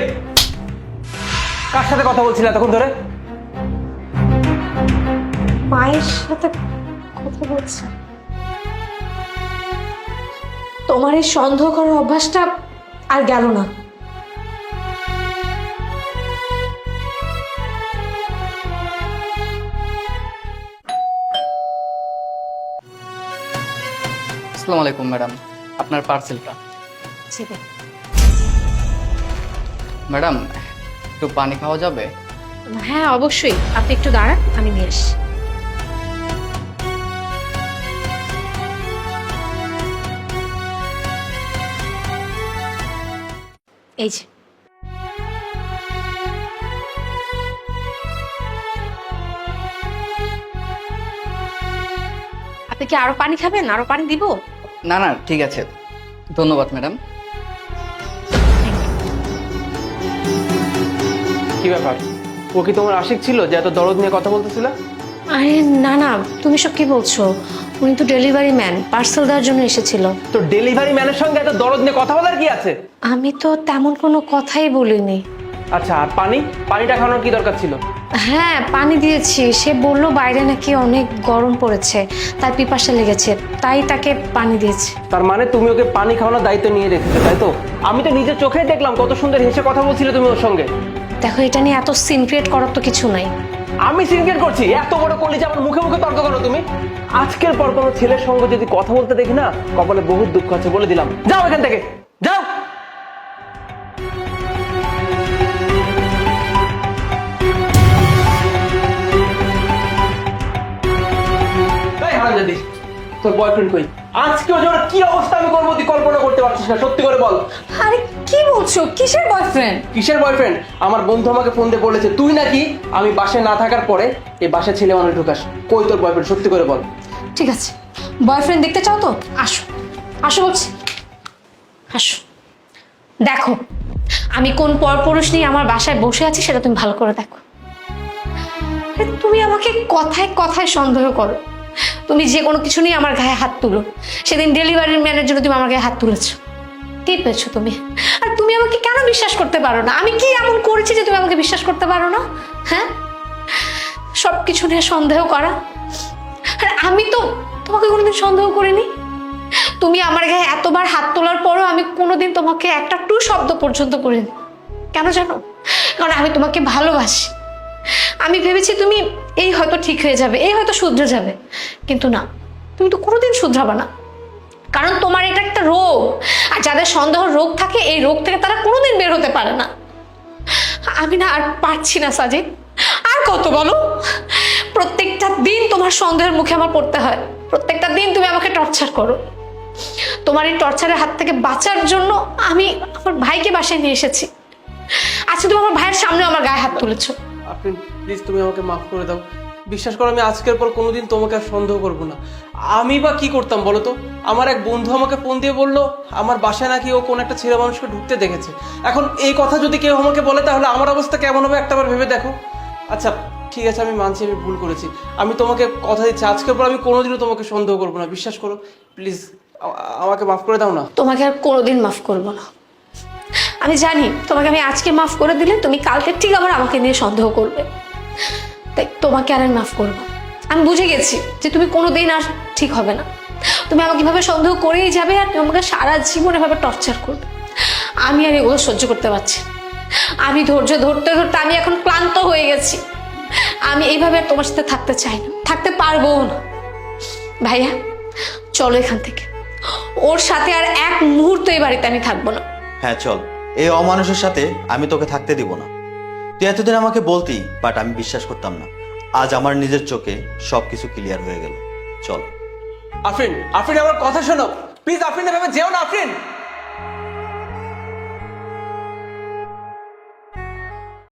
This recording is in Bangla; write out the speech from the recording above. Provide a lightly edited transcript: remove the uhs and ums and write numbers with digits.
এই, কার সাথে কথা বলছিলে এতক্ষণ ধরে? মায়ের সাথে কথা বলছে। তোমার এই সন্দেহ করার অভ্যাসটা আর গেল না। আসসালামু আলাইকুম ম্যাডাম, আপনার পার্সেলটা। ম্যাডাম, একটু পানি খাওয়া যাবে? হ্যাঁ অবশ্যই, আপনি একটু দাঁড়ান, আমি নিয়ে আসি। এই যে আপনি কি আরো পানি খাবেন? আরো পানি দিব? না না, ঠিক আছে, ধন্যবাদ ম্যাডাম। কি ব্যাপার, ও কি তোমার আশিক ছিল যে এত দরদ নিয়ে কথা বলতেছিল? আরে না না, তুমি সব কি বলছো? উনি তো ডেলিভারি ম্যান, পার্সেল দেওয়ার জন্য এসেছিল। তো ডেলিভারি ম্যানের সঙ্গে এত দরদ নিয়ে কথা বলার কি আছে? আমি তো তেমন কোনো কথাই বলিনি। আচ্ছা, আর পানিটা খাওয়ানোর কি দরকার ছিল? হ্যাঁ পানি দিয়েছি, সে বললো বাইরে নাকি অনেক গরম পড়েছে, তাই পিপাসা লেগেছে, তাই তাকে পানি দিয়েছি। তার মানে তুমি ওকে পানি খাওয়ানোর দায়িত্ব নিয়ে রেখেছো, তাই তো? আমি তো নিজের চোখেই দেখলাম কত সুন্দর হেসে কথা বলছিলে তুমি ওর সঙ্গে। দেখো এটা নিয়ে এত সিনক্রিয়েট করার তো কিছু নাই। আমি সিনক্রেট করছি? এত বড় করলি যে আমার মুখে মুখে তর্ক করো তুমি? আজকের পর কোনো ছেলের সঙ্গে যদি কথা বলতে দেখি না, কপালে বহুত দুঃখ আছে বলে দিলাম। যাও এখান থেকে, যাও। এই হারামজাদি, তোর বয়ফ্রেন্ড কই? আজকে ওর কি অবস্থা আমি করবো তুই কল্পনা করতে পারছিস না, সত্যি করে বল। আরে কি বলছো? কিসের বয়ফ্রেন্ড? কিসের বয়ফ্রেন্ড? আমার বন্ধু আমাকে ফোন দিয়ে বলেছে তুই নাকি আমি বাসায় না থাকার পরে এই বাসায় ছেলে মানুষ ঢুকাস। কই তোর বয়ফ্রেন্ড, সত্যি করে বল। ঠিক আছে, বয়ফ্রেন্ড দেখতে চাও তো আসো, আসো বলছি, আসো। দেখো আমি কোন পরপুরুষ নিয়ে আমার বাসায় বসে আছি সেটা তুমি ভালো করে দেখো। আরে তুমি আমাকে কথায় কথায় সন্দেহ করো, তুমি যে কোনো কিছু নিয়ে আমার গায়ে হাত তুলো। সেদিন ডেলিভারি ম্যানের জন্য তুমি আমার গায়ে হাত তুলেছো, কি পেয়েছো তুমি? আর তুমি আমাকে কেন বিশ্বাস করতে পারো না? আমি কি এমন করেছি যে তুমি আমাকে বিশ্বাস করতে পারো না? হ্যাঁ, সব কিছু নিয়ে সন্দেহ করা। আর আমি তো তোমাকে কোনোদিন সন্দেহ করিনি। তুমি আমার গায়ে এতবার হাত তোলার পরও আমি কোনোদিন তোমাকে একটা টু শব্দ পর্যন্ত করিনি। কেন জানো? কারণ আমি তোমাকে ভালোবাসি। আমি ভেবেছি তুমি এই হয়তো ঠিক হয়ে যাবে, এই হয়তো শুধরে যাবে, কিন্তু না, তুমি তো কোনোদিন শুধরাবে না। কারণ তোমার এটা একটা রোগ, আর যাদের সন্দেহ রোগ থাকে এই রোগ থেকে তারা কোনোদিন বের হতে পারে না। আমি না আর পারছি না সাজিদ, আর কত বলো? প্রত্যেকটা দিন তোমার সন্দেহের মুখে আমার পড়তে হয়, প্রত্যেকটা দিন তুমি আমাকে টর্চার করো। তোমার এই টর্চারের হাত থেকে বাঁচার জন্য আমি আমার ভাইকে বাসায় নিয়ে এসেছি। আজকে তুমি আমার ভাইয়ের সামনে আমার গায়ে হাত তুলেছো। আপনি প্লিজ তুমি আমাকে মাফ করে দাও। বিশ্বাস করো আমি আজকের পর কোনোদিন তোমাকে আর সন্দেহ করবো না। আমি বা কি করতাম বলো তো? আমার এক বন্ধু আমাকে ফোন দিয়ে বললো আমার বাসায় নাকি ও কোন একটা ছেলে মানুষকে ঢুকতে দেখেছে। এখন এই কথা যদি কেউ আমাকে বলে তাহলে আমার অবস্থা কেমন হবে একটাবার ভেবে দেখো। আচ্ছা ঠিক আছে, আমি মানছি আমি ভুল করেছি। আমি তোমাকে কথা দিচ্ছি আজকের পর আমি কোনোদিনও তোমাকে সন্দেহ করবো না, বিশ্বাস করো প্লিজ। আমাকে মাফ করে দাও না। তোমাকে আর কোনোদিন মাফ করবো না। আমি জানি তোমাকে আমি আজকে মাফ করে দিলে তুমি কালকে ঠিক আবার আমাকে নিয়ে সন্দেহ করবে, তাই তোমাকে আর আমি মাফ করবো। আমি বুঝে গেছি যে তুমি কোনোদিন আর ঠিক হবে না। তুমি আমাকে এভাবে সন্দেহ করেই যাবে আর তুমি আমাকে সারা জীবন এভাবে টর্চার করবে। আমি আর এগুলো সহ্য করতে পারছি না। আমি ধৈর্য ধরতে ধরতে আমি এখন ক্লান্ত হয়ে গেছি। আমি এইভাবে আর তোমার সাথে থাকতে চাই না, থাকতে পারবো না। ভাইয়া চলো এখান থেকে, ওর সাথে আর এক মুহূর্ত এই বাড়িতে আমি থাকবো না। হ্যাঁ চল, এই অমানুষের সাথে আমি তোকে থাকতে দিব না। তুই এতদিন আমাকে বলতি, বাট আমি বিশ্বাস করতাম না। আজ আমার নিজের চোখে সবকিছু ক্লিয়ার হয়ে গেল। চল। আফরিন, আফরিন আমার কথা শোনো প্লিজ। আফরিন এভাবে যেও না আফরিন।